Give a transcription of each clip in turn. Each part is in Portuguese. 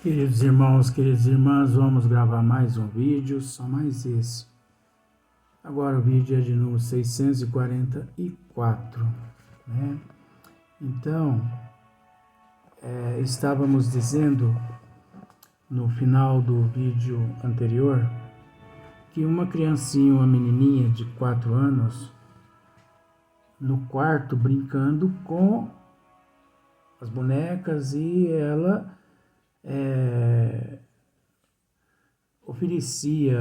Queridos irmãos, queridas irmãs, vamos gravar mais um vídeo, só mais esse. Agora o vídeo é de número 644, né? Então, estávamos dizendo no final do vídeo anterior que uma criancinha, uma menininha de 4 anos, no quarto brincando com as bonecas e ela oferecia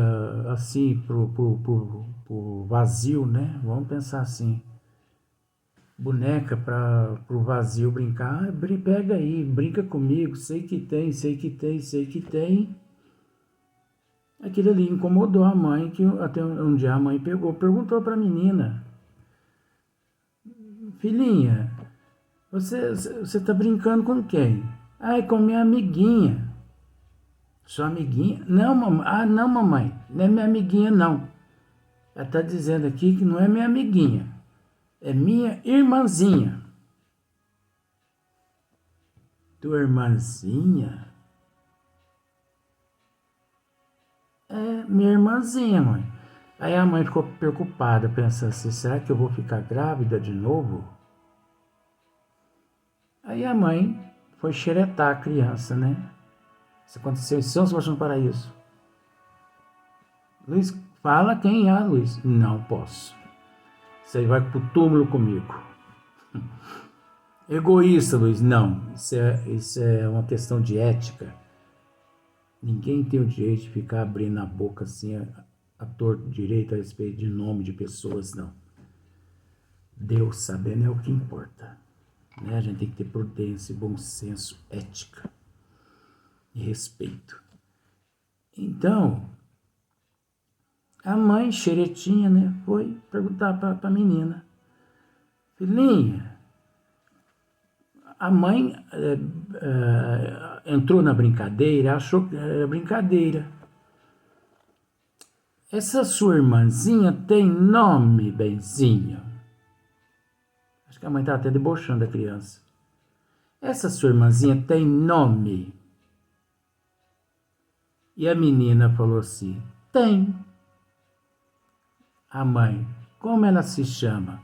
assim pro vazio, né? Vamos pensar assim, boneca para o vazio brincar. Pega aí, brinca comigo, sei que tem, sei que tem, sei que tem. Aquilo ali incomodou a mãe, que até um dia a mãe perguntou para a menina: filhinha, você tá brincando com quem? Ai, com minha amiguinha. Sua amiguinha? Não, mamãe. Ah, não, mamãe. Não é minha amiguinha, não. Ela está dizendo aqui que não é minha amiguinha. É minha irmãzinha. Tua irmãzinha? É minha irmãzinha, mãe. Aí a mãe ficou preocupada, pensando assim, será que eu vou ficar grávida de novo? Aí a mãe foi xeretar a criança, né? Isso aconteceu em São Sebastião do Paraíso. Luiz, fala quem é, Luiz. Não posso. Você vai pro túmulo comigo. Egoísta, Luiz. Não. Isso é uma questão de ética. Ninguém tem o direito de ficar abrindo a boca assim a torto direito a respeito de nome de pessoas, não. Deus sabendo é o que importa. Né? A gente tem que ter prudência, bom senso, ética e respeito. Então, a mãe xeretinha, né, foi perguntar para a menina: filhinha, a mãe entrou na brincadeira, achou que era brincadeira. Essa sua irmãzinha tem nome, benzinho? Acho que a mãe está até debochando da criança. Essa sua irmãzinha tem nome? E a menina falou assim: tem. A mãe: como ela se chama?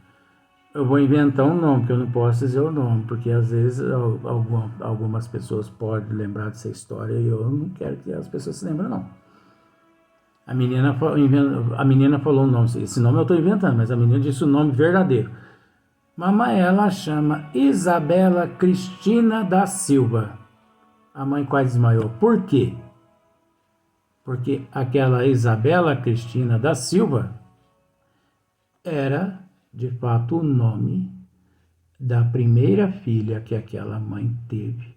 Eu vou inventar um nome, porque eu não posso dizer o nome, porque às vezes algumas pessoas podem lembrar dessa história e eu não quero que as pessoas se lembrem, não. A menina falou o nome, esse nome eu estou inventando, mas a menina disse o nome verdadeiro. Mamãe, ela chama Isabela Cristina da Silva. A mãe quase desmaiou. Por quê? Porque aquela Isabela Cristina da Silva era, de fato, o nome da primeira filha que aquela mãe teve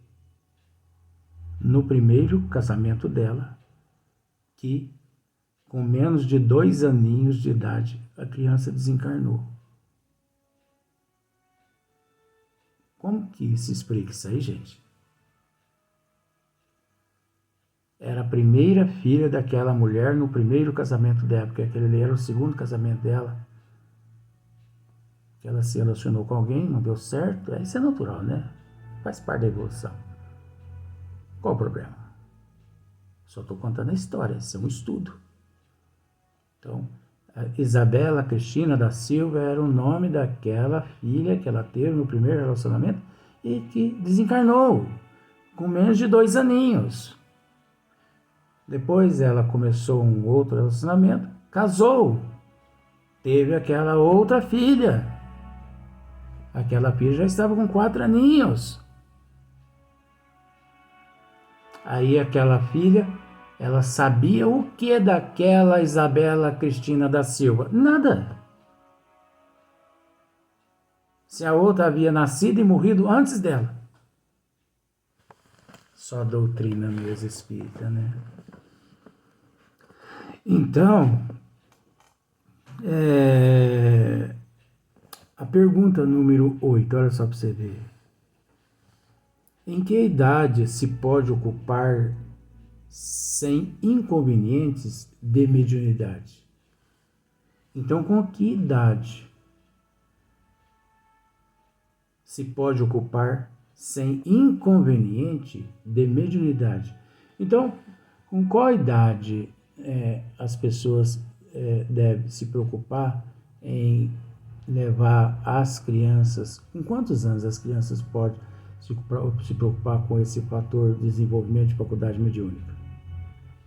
no primeiro casamento dela, que com menos de 2 aninhos de idade a criança desencarnou. Como que se explica isso aí, gente? Era a primeira filha daquela mulher no primeiro casamento dela, porque aquele ali era o segundo casamento dela. Que ela se relacionou com alguém, não deu certo, isso é natural, né? Faz parte da evolução. Qual o problema? Só estou contando a história, isso é um estudo. Então, a Isabela Cristina da Silva era o nome daquela filha que ela teve no primeiro relacionamento e que desencarnou com menos de 2 aninhos. Depois ela começou um outro relacionamento, casou, teve aquela outra filha. Aquela filha já estava com 4 aninhos. Aí aquela filha, ela sabia o que daquela Isabela Cristina da Silva? Nada. Se a outra havia nascido e morrido antes dela. Só doutrina mesmo espírita, né? Então, a pergunta número 8, olha só para você ver. Em que idade se pode ocupar sem inconvenientes de mediunidade? Então, com que idade se pode ocupar sem inconveniente de mediunidade? Então, com qual idade as pessoas devem se preocupar em levar as crianças? Com quantos anos as crianças podem se preocupar com esse fator de desenvolvimento de faculdade mediúnica?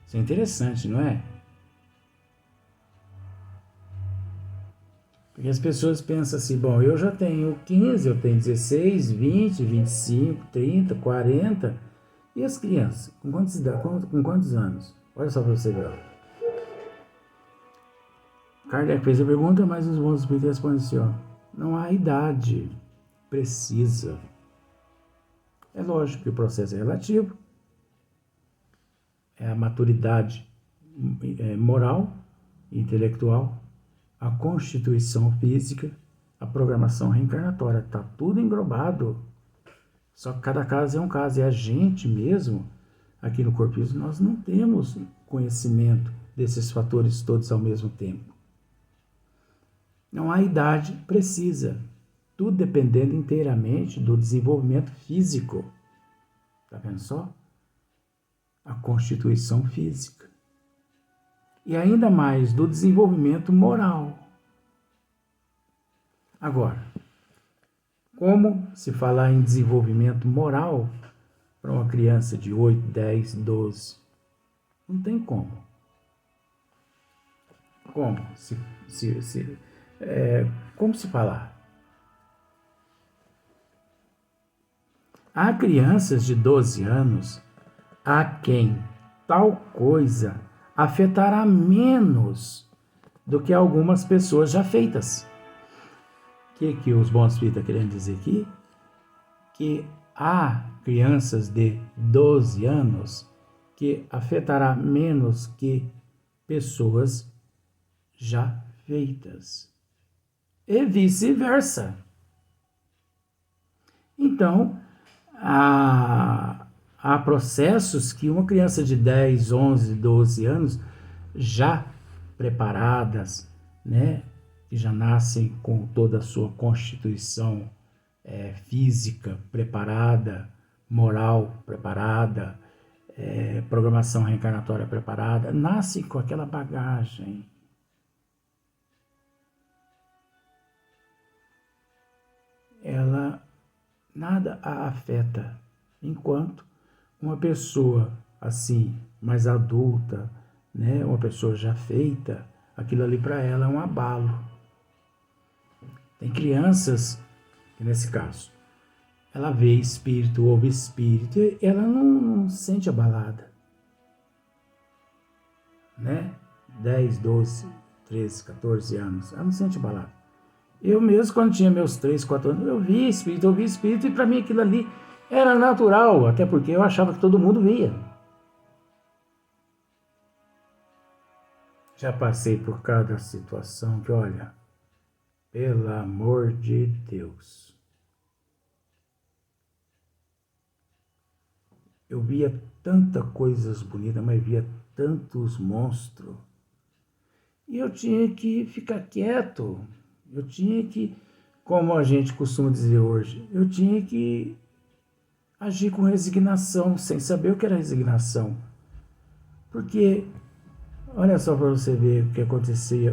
Isso é interessante, não é? Porque as pessoas pensam assim, bom, eu já tenho 15, eu tenho 16, 20, 25, 30, 40. E as crianças? Com quantos anos? Olha só para você ver. Kardec fez a pergunta, mas os bons espíritos respondem assim, ó, não há idade precisa. É lógico que o processo é relativo, é a maturidade moral e intelectual, a constituição física, a programação reencarnatória, está tudo englobado. Só que cada caso é um caso, e a gente mesmo, aqui no Corpo Físico, nós não temos conhecimento desses fatores todos ao mesmo tempo. Não há idade precisa, tudo dependendo inteiramente do desenvolvimento físico. Está vendo só? A constituição física. E ainda mais do desenvolvimento moral. Agora, como se falar em desenvolvimento moral para uma criança de 8, 10, 12? Não tem como. Como? Como se falar? Há crianças de 12 anos a quem tal coisa afetará menos do que algumas pessoas já feitas. O que os bons espíritos estão querendo dizer aqui? Que há crianças de 12 anos que afetará menos que pessoas já feitas. E vice-versa. Então, há processos que uma criança de 10, 11, 12 anos já preparadas, né, que já nascem com toda a sua constituição física preparada, moral preparada, programação reencarnatória preparada, nascem com aquela bagagem. Ela nada a afeta, enquanto uma pessoa assim, mais adulta, né, uma pessoa já feita, aquilo ali para ela é um abalo. Tem crianças que, nesse caso, ela vê espírito, ouve espírito, e ela não se sente abalada, né? 10, 12, 13, 14 anos, ela não se sente abalada. Eu mesmo, quando tinha meus 3, 4 anos, eu ouvi espírito, e para mim aquilo ali era natural, até porque eu achava que todo mundo via. Já passei por cada situação que, olha, pelo amor de Deus, eu via tantas coisas bonitas, mas via tantos monstros. E eu tinha que ficar quieto. Eu tinha que, como a gente costuma dizer hoje, eu tinha que agir com resignação, sem saber o que era resignação. Porque, olha só para você ver o que acontecia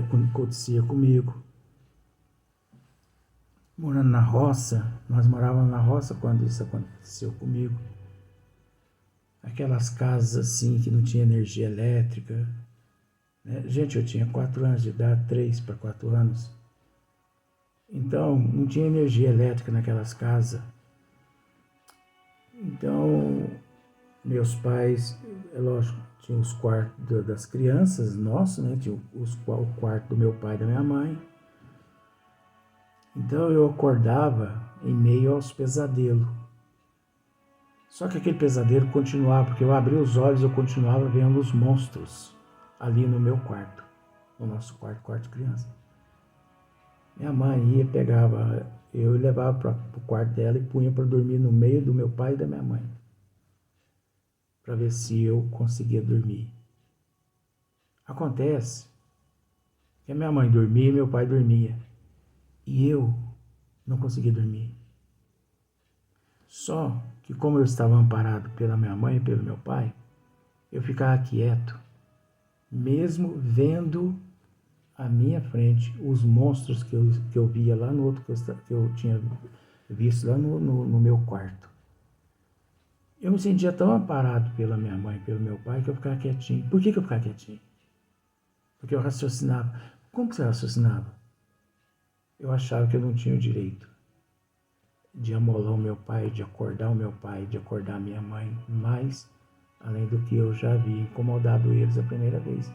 comigo. Morando na roça, nós morávamos na roça quando isso aconteceu comigo. Aquelas casas assim que não tinha energia elétrica. Né? Gente, eu tinha 4 anos de idade, 3 para 4 anos. Então, não tinha energia elétrica naquelas casas. Então, meus pais, é lógico, tinham os quartos das crianças, nossos, né? Tinha o quarto do meu pai e da minha mãe. Então, eu acordava em meio aos pesadelos. Só que aquele pesadelo continuava, porque eu abri os olhos e eu continuava vendo os monstros ali no meu quarto, no nosso quarto de criança. Minha mãe ia, pegava eu e levava para o quarto dela e punha para dormir no meio do meu pai e da minha mãe, para ver se eu conseguia dormir. Acontece que a minha mãe dormia e meu pai dormia, e eu não conseguia dormir. Só que como eu estava amparado pela minha mãe e pelo meu pai, eu ficava quieto, mesmo vendo à minha frente os monstros que eu via lá no outro que eu tinha visto lá no meu quarto. Eu me sentia tão amparado pela minha mãe, pelo meu pai, que eu ficava quietinho. Por que eu ficava quietinho? Porque eu raciocinava. Como que você raciocinava? Eu achava que eu não tinha o direito de amolar o meu pai, de acordar o meu pai, de acordar a minha mãe, mais além do que eu já havia incomodado eles a primeira vez.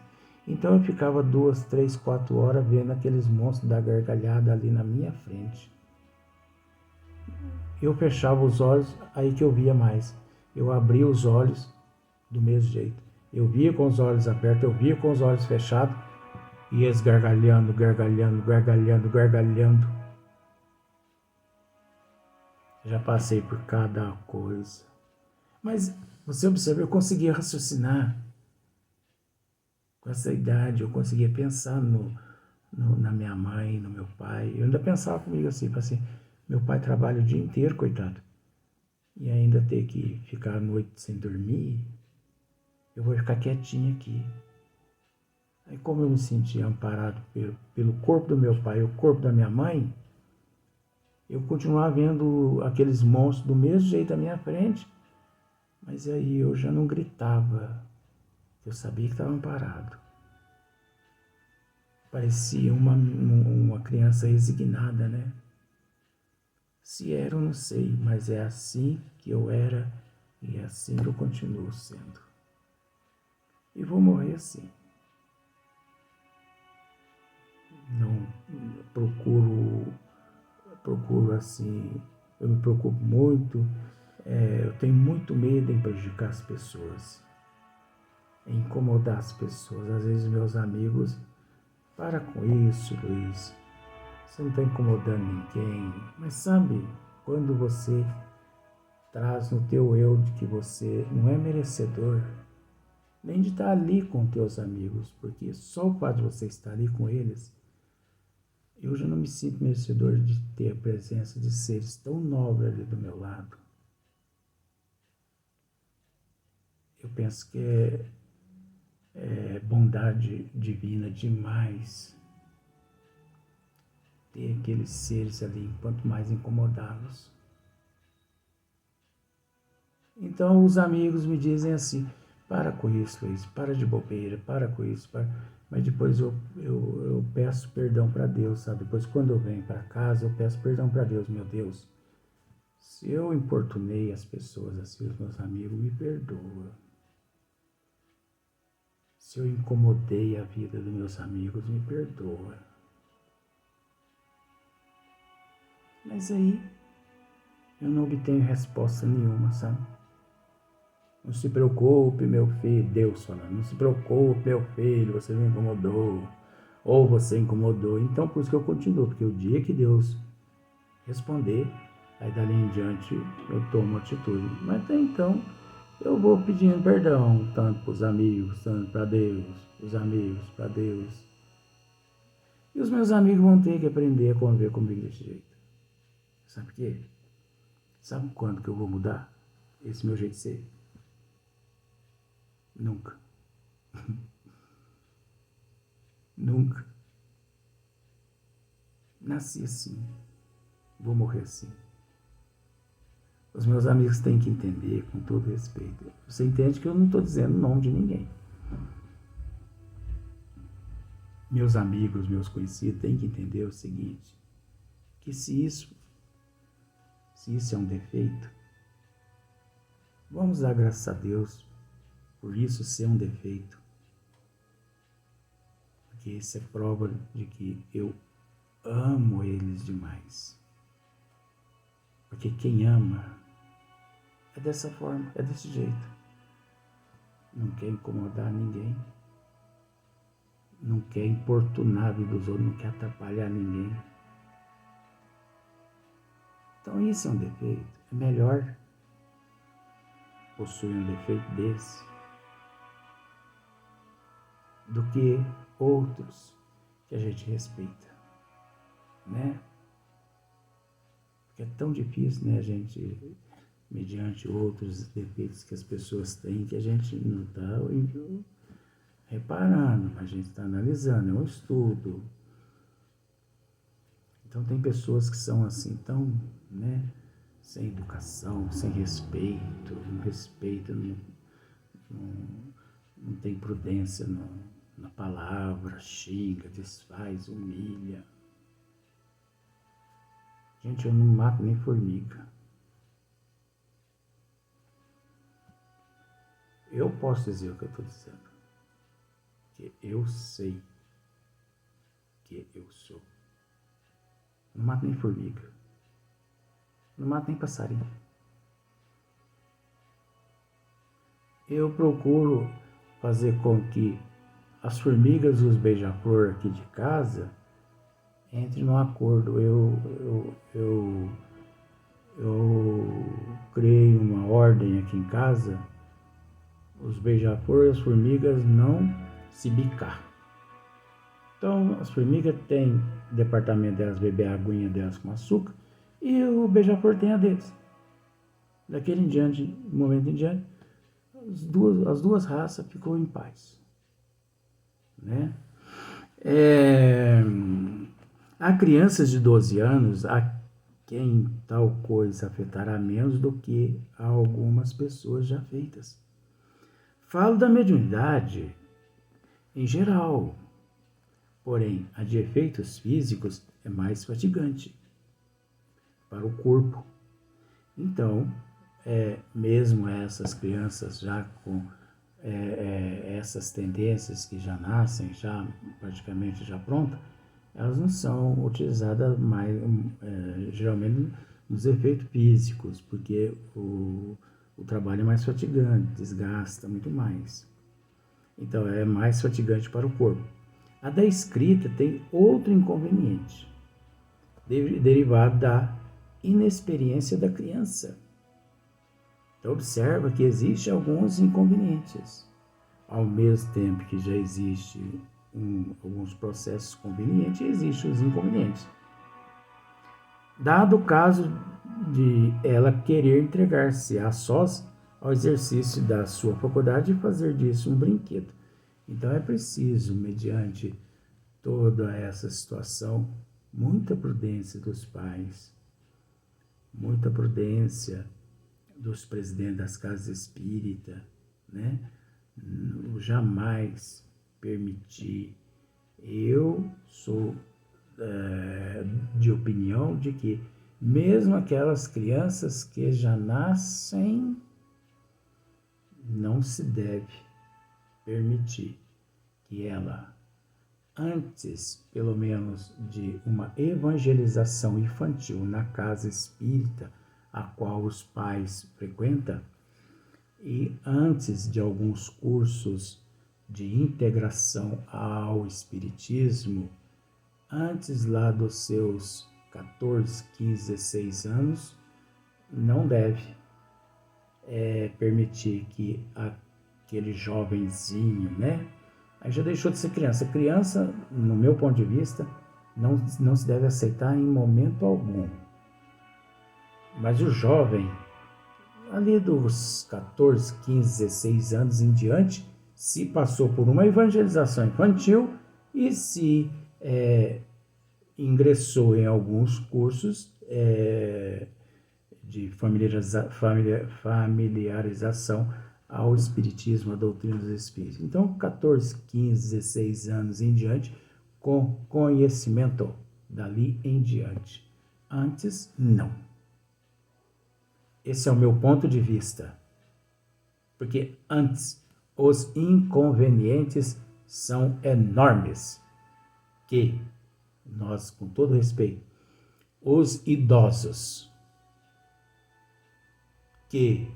Então eu ficava 2, 3, 4 horas vendo aqueles monstros da gargalhada ali na minha frente. Eu fechava os olhos, aí que eu via mais. Eu abria os olhos do mesmo jeito. Eu via com os olhos abertos, eu via com os olhos fechados, e eles gargalhando, gargalhando, gargalhando, gargalhando. Já passei por cada coisa. Mas você observa, eu conseguia raciocinar. Com essa idade, eu conseguia pensar na minha mãe, no meu pai. Eu ainda pensava comigo assim, meu pai trabalha o dia inteiro, coitado. E ainda ter que ficar a noite sem dormir, eu vou ficar quietinho aqui. Aí como eu me sentia amparado pelo corpo do meu pai e o corpo da minha mãe, eu continuava vendo aqueles monstros do mesmo jeito à minha frente, mas aí eu já não gritava, eu sabia que estava amparado. Parecia uma criança resignada, né? Se era, eu não sei, mas é assim que eu era e é assim que eu continuo sendo. E vou morrer assim. Não procuro assim, eu me preocupo muito, eu tenho muito medo em prejudicar as pessoas, em incomodar as pessoas. Às vezes meus amigos, para com isso, Luiz, você não está incomodando ninguém, mas sabe, quando você traz no teu eu de que você não é merecedor nem de estar ali com teus amigos, porque só o fato de você estar ali com eles, eu já não me sinto merecedor de ter a presença de seres tão nobres ali do meu lado. Eu penso que é bondade divina demais ter aqueles seres ali, quanto mais incomodá-los. Então os amigos me dizem assim, para com isso, Luiz, para de bobeira, para com isso, para... Mas depois eu peço perdão para Deus, sabe? Depois quando eu venho para casa, eu peço perdão para Deus, meu Deus. Se eu importunei as pessoas assim, os meus amigos, me perdoa. Se eu incomodei a vida dos meus amigos, me perdoa. Mas aí eu não obtenho resposta nenhuma, sabe? Não se preocupe, meu filho, Deus falando, não se preocupe, meu filho, você me incomodou, ou você incomodou. Então, por isso que eu continuo, porque o dia que Deus responder, aí dali em diante eu tomo atitude. Mas até então, eu vou pedindo perdão, tanto para os amigos, tanto para Deus, os amigos para Deus. E os meus amigos vão ter que aprender a conviver comigo desse jeito. Sabe por quê? Sabe quando que eu vou mudar esse meu jeito de ser? Nunca. Nunca. Nasci assim. Vou morrer assim. Os meus amigos têm que entender, com todo respeito. Você entende que eu não estou dizendo o nome de ninguém. Meus amigos, meus conhecidos têm que entender o seguinte, que se isso é um defeito, vamos dar graças a Deus por isso ser um defeito. Porque isso é prova de que eu amo eles demais. Porque quem ama é dessa forma, é desse jeito. Não quer incomodar ninguém. Não quer importunar a vida dos outros, não quer atrapalhar ninguém. Então isso é um defeito. É melhor possuir um defeito desse do que outros que a gente respeita, né? Porque é tão difícil, né, a gente mediante outros defeitos que as pessoas têm, que a gente não está reparando, mas a gente está analisando, é um estudo. Então tem pessoas que são assim, tão, né, sem educação, sem respeito, não tem prudência na palavra, xinga, desfaz, humilha. Gente, eu não mato nem formiga. Eu posso dizer o que eu estou dizendo. Que eu sei que eu sou. Não mato nem formiga. Não mato nem passarinho. Eu procuro fazer com que as formigas e os beija-flor aqui de casa entrem num acordo. Eu criei uma ordem aqui em casa, os beija-flor e as formigas não se bicar. Então, as formigas têm o departamento delas, beber a aguinha delas com açúcar, e o beija-flor tem a deles. Daquele em diante, momento em diante, as duas raças ficou em paz. Né? Há crianças de 12 anos a quem tal coisa afetará menos do que a algumas pessoas já feitas. Falo da mediunidade em geral, porém, a de efeitos físicos é mais fatigante para o corpo. Então, mesmo essas crianças já com essas tendências que já nascem, já praticamente já prontas, elas não são utilizadas mais, geralmente, nos efeitos físicos, porque o trabalho é mais fatigante, desgasta muito mais. Então, é mais fatigante para o corpo. A da escrita tem outro inconveniente, derivado da inexperiência da criança. Então, observa que existem alguns inconvenientes, ao mesmo tempo que já existem alguns processos convenientes, existem os inconvenientes. Dado o caso de ela querer entregar-se a sós ao exercício da sua faculdade e fazer disso um brinquedo. Então é preciso, mediante toda essa situação, muita prudência dos pais, muita prudência dos presidentes das casas espíritas, né? Jamais permitir. Eu sou de opinião de que mesmo aquelas crianças que já nascem, não se deve permitir que ela, antes, pelo menos, de uma evangelização infantil na casa espírita, a qual os pais frequentam, e antes de alguns cursos de integração ao espiritismo, antes lá dos seus 14, 15, 16 anos, não deve permitir que aquele jovenzinho, né? Aí já deixou de ser criança. Criança, no meu ponto de vista, não se deve aceitar em momento algum. Mas o jovem, ali dos 14, 15, 16 anos em diante, se passou por uma evangelização infantil e se ingressou em alguns cursos de familiarização ao espiritismo, à doutrina dos espíritos. Então, 14, 15, 16 anos em diante, com conhecimento dali em diante. Antes, não. Esse é o meu ponto de vista. Porque antes, os inconvenientes são enormes. Que nós, com todo respeito, os idosos, que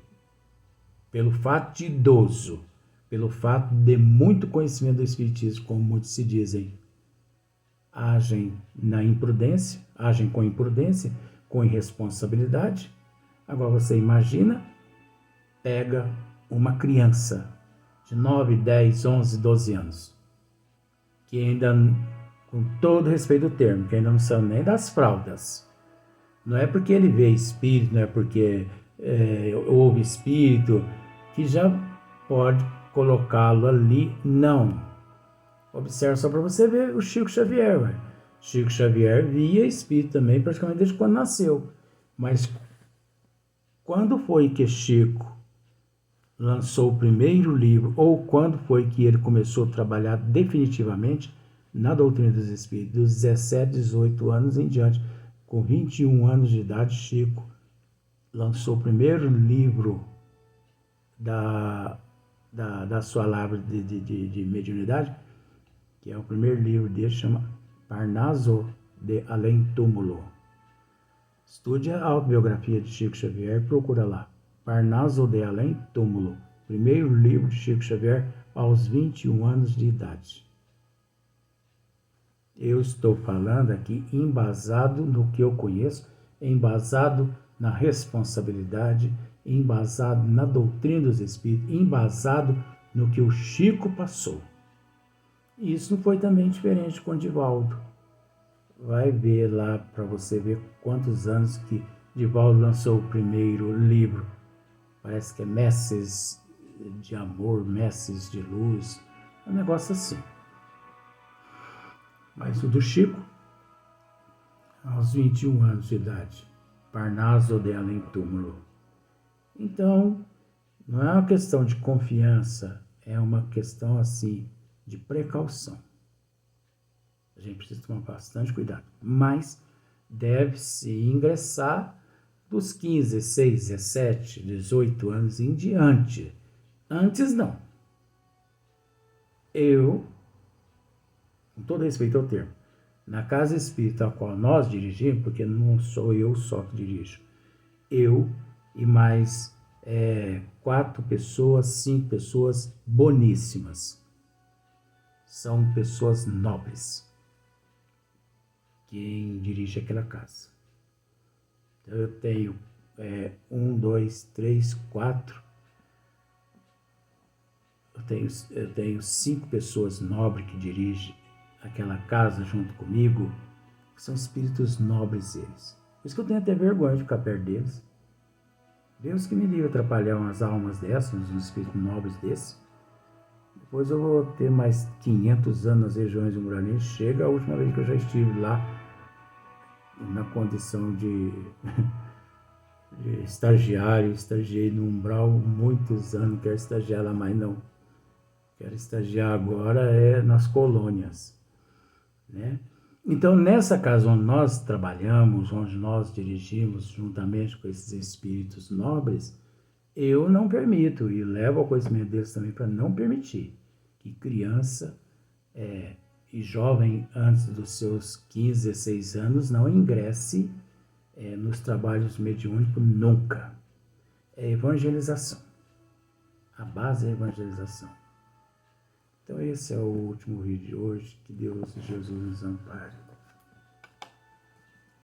pelo fato de idoso, pelo fato de muito conhecimento do espiritismo, como muitos se dizem, agem na imprudência, agem com imprudência, com irresponsabilidade. Agora você imagina, pega uma criança de 9, 10, 11, 12 anos, que ainda, com todo respeito do termo, que ainda não são nem das fraldas. Não é porque ele vê espírito, não é porque houve espírito, que já pode colocá-lo ali. Não. Observe só para você ver o Chico Xavier. Ué. Chico Xavier via espírito também praticamente desde quando nasceu. Mas quando foi que Chico lançou o primeiro livro, ou quando foi que ele começou a trabalhar definitivamente na doutrina dos espíritos? Dos 17, 18 anos em diante. Com 21 anos de idade, Chico lançou o primeiro livro da sua lavra de mediunidade, que é o primeiro livro dele, chama Parnaso de Além Túmulo. Estude a autobiografia de Chico Xavier, procura lá. Parnaso de Além Túmulo, primeiro livro de Chico Xavier aos 21 anos de idade. Eu estou falando aqui embasado no que eu conheço, embasado na responsabilidade, embasado na doutrina dos espíritos, embasado no que o Chico passou. Isso não foi também diferente com o Divaldo. Vai ver lá para você ver quantos anos que Divaldo lançou o primeiro livro. Parece que é Messes de Amor, Messes de Luz, um negócio assim. Mas o do Chico, aos 21 anos de idade, Parnaso de Além Túmulo. Então, não é uma questão de confiança, é uma questão assim de precaução. A gente precisa tomar bastante cuidado, mas deve-se ingressar dos 15, 16, 17, 18 anos em diante. Antes não. Eu, com todo respeito ao termo, na casa espírita a qual nós dirigimos, porque não sou eu só que dirijo, eu e mais 4 pessoas, 5 pessoas boníssimas. São pessoas nobres quem dirige aquela casa. Então eu tenho 1, 2, 3, 4. Eu tenho 5 pessoas nobres que dirigem aquela casa junto comigo, que são espíritos nobres eles. Por isso que eu tenho até vergonha de ficar perto deles. Deus que me livre atrapalhar umas almas dessas, uns espíritos nobres desses. Depois eu vou ter mais 500 anos nas regiões do Umbral. Chega a última vez que eu já estive lá, na condição de estagiário, estagiei no Umbral muitos anos, não quero estagiar lá mais não. Quero estagiar agora nas colônias, né? Então, nessa casa onde nós trabalhamos, onde nós dirigimos juntamente com esses espíritos nobres, eu não permito, e levo ao conhecimento deles também para não permitir que criança e jovem antes dos seus 15, 16 anos não ingresse nos trabalhos mediúnicos nunca. É evangelização. A base é a evangelização. Então esse é o último vídeo de hoje. Que Deus e Jesus nos ampare.